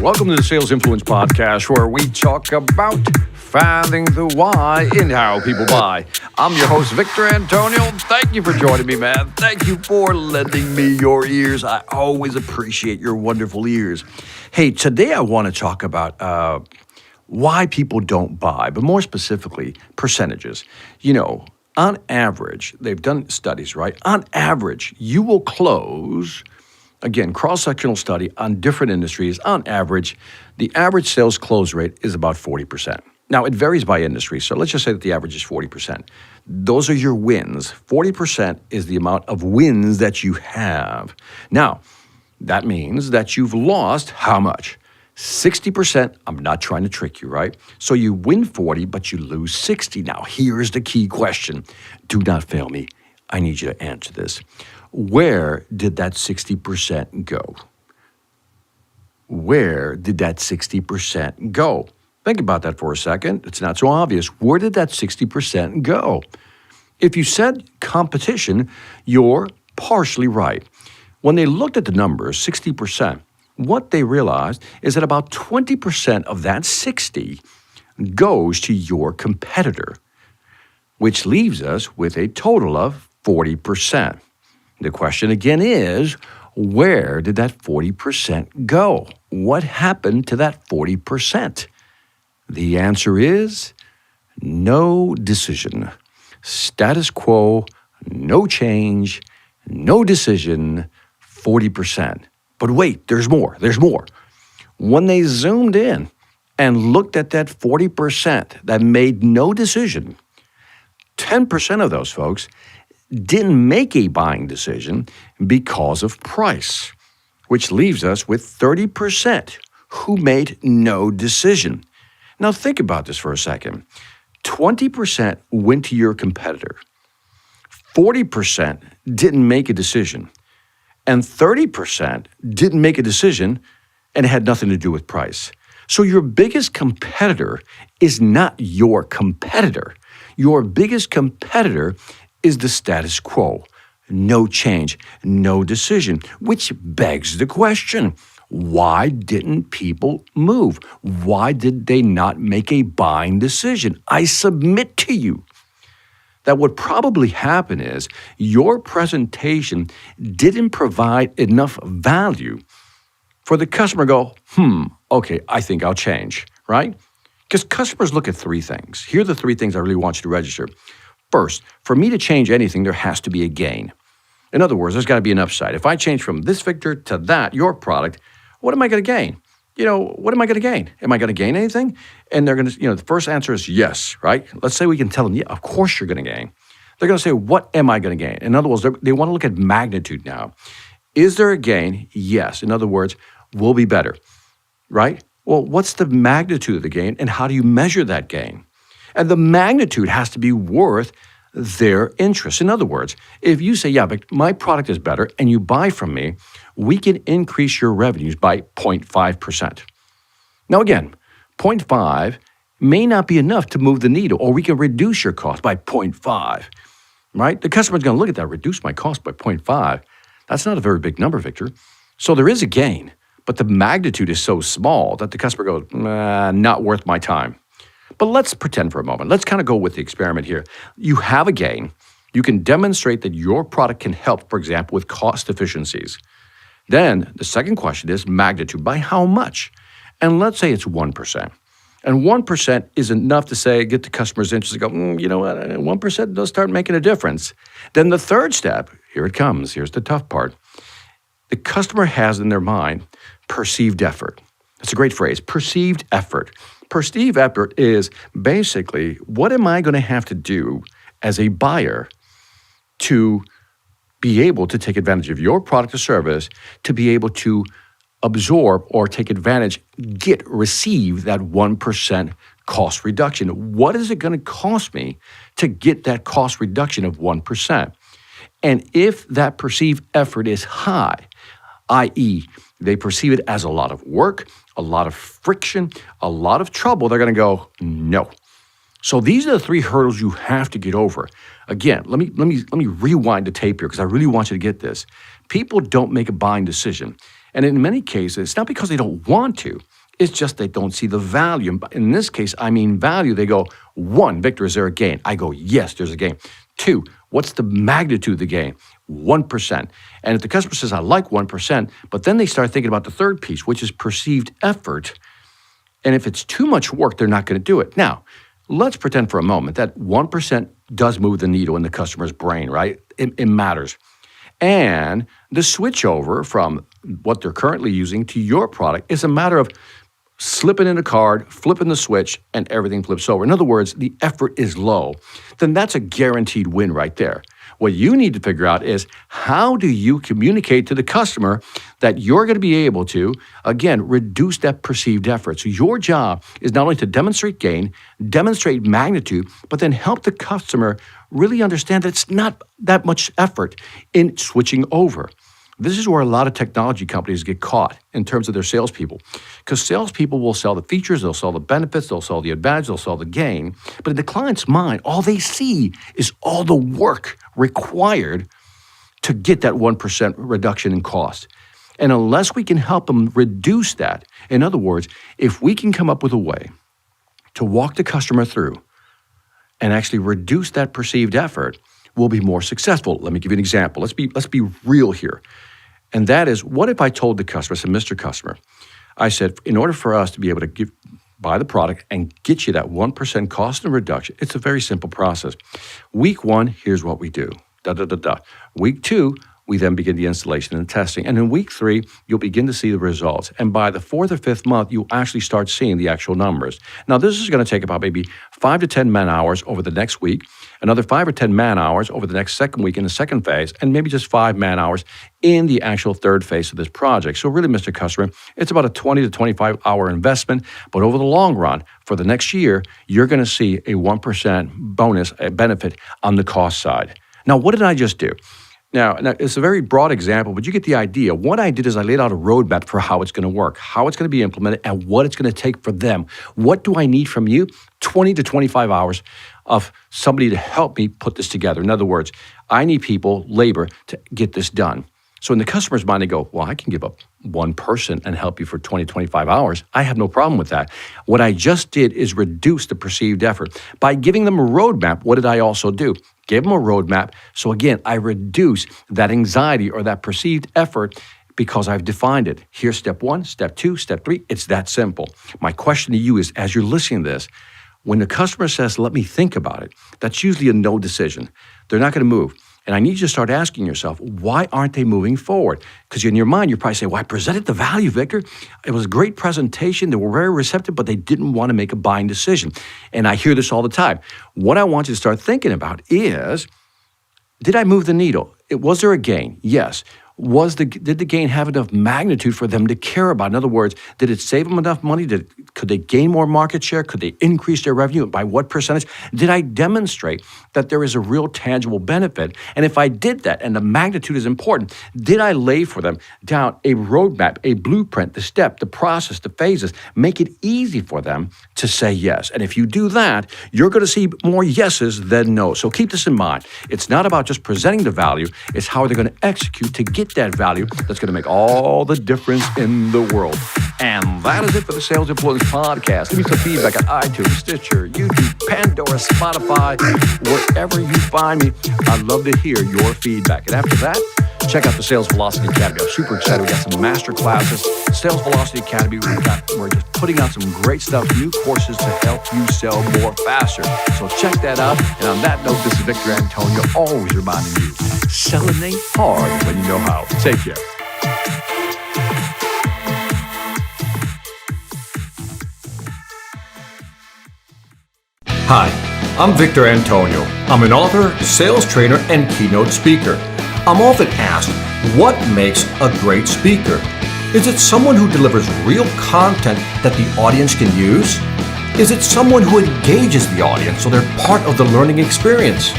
Welcome to the Sales Influence Podcast, where we talk about finding the why in how people buy. I'm your host, Victor Antonio. Thank you for joining me, man. Thank you for lending me your ears. I always appreciate your wonderful ears. Hey, today I want to talk about why people don't buy, but more specifically, percentages. You know, on average, they've done studies, right? On average, you will close. Again, cross-sectional study on different industries. On average, the average sales close rate is about 40%. Now, it varies by industry, so let's just say that the average is 40%. Those are your wins. 40% is the amount of wins that you have. Now, that means that you've lost how much? 60%. I'm not trying to trick you, right? So you win 40, but you lose 60. Now, here's the key question. Do not fail me. I need you to answer this. Where did that 60% go? Where did that 60% go? Think about that for a second. It's not so obvious. Where did that 60% go? If you said competition, you're partially right. When they looked at the numbers, 60%, what they realized is that about 20% of that 60 goes to your competitor, which leaves us with a total of 40%. The question again is, where did that 40% go? What happened to that 40%? The answer is no decision. Status quo, no change, no decision, 40%. But wait, there's more. When they zoomed in and looked at that 40% that made no decision, 10% of those folks didn't make a buying decision because of price, which leaves us with 30% who made no decision. Now think about this for a second. 20% went to your competitor. 40% didn't make a decision. And 30% didn't make a decision and it had nothing to do with price. So your biggest competitor is not your competitor. Your biggest competitor is the status quo. No change, no decision, which begs the question, why didn't people move? Why did they not make a buying decision? I submit to you that what probably happened is your presentation didn't provide enough value for the customer to go, okay, I think I'll change, right? Because customers look at three things. Here are the three things I really want you to register. First, for me to change anything, there has to be a gain. In other words, there's got to be an upside. If I change from this Victor to that, your product, what am I going to gain? What am I going to gain? Am I going to gain anything? And they're going to, the first answer is yes, right? Let's say we can tell them, yeah, of course you're going to gain. They're going to say, what am I going to gain? In other words, they want to look at magnitude now. Is there a gain? Yes. In other words, we'll be better, right? Well, what's the magnitude of the gain and how do you measure that gain? And the magnitude has to be worth their interest. In other words, if you say, yeah, but my product is better and you buy from me, we can increase your revenues by 0.5%. Now again, 0.5 may not be enough to move the needle, or we can reduce your cost by 0.5, right? The customer's going to look at that, reduce my cost by 0.5. That's not a very big number, Victor. So there is a gain, but the magnitude is so small that the customer goes, not worth my time. But let's pretend for a moment. Let's kind of go with the experiment here. You have a gain. You can demonstrate that your product can help, for example, with cost efficiencies. Then the second question is magnitude. By how much? And let's say it's 1%. And 1% is enough to say, get the customer's interest to go, you know what, 1% does start making a difference. Then the third step, here it comes. Here's the tough part. The customer has in their mind perceived effort. That's a great phrase, perceived effort. Perceived effort is basically, what am I going to have to do as a buyer to be able to take advantage of your product or service, to be able to absorb or take advantage, receive that 1% cost reduction? What is it going to cost me to get that cost reduction of 1%? And if that perceived effort is high, i.e., they perceive it as a lot of work, a lot of friction, a lot of trouble, they're going to go, no. So these are the three hurdles you have to get over. Again, let me rewind the tape here because I really want you to get this. People don't make a buying decision. And in many cases, it's not because they don't want to. It's just they don't see the value. In this case, I mean value. They go, 1, Victor, is there a gain? I go, yes, there's a gain. 2, what's the magnitude of the gain? 1%. And if the customer says, I like 1%, but then they start thinking about the third piece, which is perceived effort. And if it's too much work, they're not going to do it. Now, let's pretend for a moment that 1% does move the needle in the customer's brain, right? It matters. And the switch over from what they're currently using to your product is a matter of slipping in a card, flipping the switch, and everything flips over. In other words, the effort is low. Then that's a guaranteed win right there. What you need to figure out is how do you communicate to the customer that you're going to be able to, again, reduce that perceived effort. So your job is not only to demonstrate gain, demonstrate magnitude, but then help the customer really understand that it's not that much effort in switching over. This is where a lot of technology companies get caught in terms of their salespeople. Because salespeople will sell the features, they'll sell the benefits, they'll sell the advantage, they'll sell the gain. But in the client's mind, all they see is all the work required to get that 1% reduction in cost. And unless we can help them reduce that, in other words, if we can come up with a way to walk the customer through and actually reduce that perceived effort, we'll be more successful. Let me give you an example. Let's be real here. And that is, what if I told the customer, I said, Mr. Customer, I said, in order for us to be able to buy the product and get you that 1% cost and reduction, it's a very simple process. Week 1, here's what we do. Week 2, we then begin the installation and testing. And in week 3, you'll begin to see the results. And by the 4th or 5th month, you'll actually start seeing the actual numbers. Now, this is going to take about maybe 5 to 10 man-hours over the next week, another 5 or 10 man-hours over the next second week in the second phase, and maybe just 5 man-hours in the actual third phase of this project. So really, Mr. Customer, it's about a 20 to 25-hour investment, but over the long run, for the next year, you're going to see a 1% bonus, a benefit on the cost side. Now, what did I just do? Now, it's a very broad example, but you get the idea. What I did is I laid out a roadmap for how it's going to work, how it's going to be implemented, and what it's going to take for them. What do I need from you? 20 to 25 hours of somebody to help me put this together. In other words, I need people, labor, to get this done. So in the customer's mind, they go, well, I can give up one person and help you for 20, 25 hours. I have no problem with that. What I just did is reduce the perceived effort. By giving them a roadmap, what did I also do? Gave them a roadmap. So again, I reduce that anxiety or that perceived effort because I've defined it. Here's step 1, step 2, step 3. It's that simple. My question to you is, as you're listening to this, when the customer says, let me think about it, that's usually a no decision. They're not going to move. And I need you to start asking yourself, why aren't they moving forward? Because in your mind, you're probably saying, well, I presented the value, Victor. It was a great presentation. They were very receptive, but they didn't want to make a buying decision. And I hear this all the time. What I want you to start thinking about is, did I move the needle? Was there a gain? Yes. Did the gain have enough magnitude for them to care about? In other words, did it save them enough money? Could they gain more market share? Could they increase their revenue? By what percentage? Did I demonstrate that there is a real tangible benefit? And if I did that, and the magnitude is important, did I lay for them down a roadmap, a blueprint, the step, the process, the phases, make it easy for them to say yes? And if you do that, you're going to see more yeses than no. So keep this in mind. It's not about just presenting the value. It's how they're going to execute to get that value that's going to make all the difference in the world. And that is it for the Sales Influence Podcast. Give me some feedback on iTunes, Stitcher, YouTube, Pandora, Spotify, wherever you find me. I'd love to hear your feedback. And after that, check out the Sales Velocity Academy. I'm super excited. We got some master classes. Sales Velocity Academy, we're just putting out some great stuff, new courses to help you sell more faster. So check that out. And on that note, this is Victor Antonio, always reminding you, selling ain't hard when you know how. Take care. Hi, I'm Victor Antonio. I'm an author, sales trainer, and keynote speaker. I'm often asked, what makes a great speaker? Is it someone who delivers real content that the audience can use? Is it someone who engages the audience so they're part of the learning experience?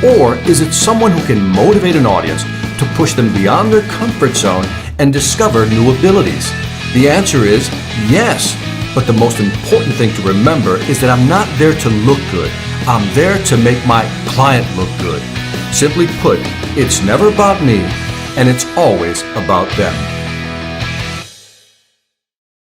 Or is it someone who can motivate an audience to push them beyond their comfort zone and discover new abilities? The answer is yes. But the most important thing to remember is that I'm not there to look good. I'm there to make my client look good. Simply put, it's never about me, and it's always about them.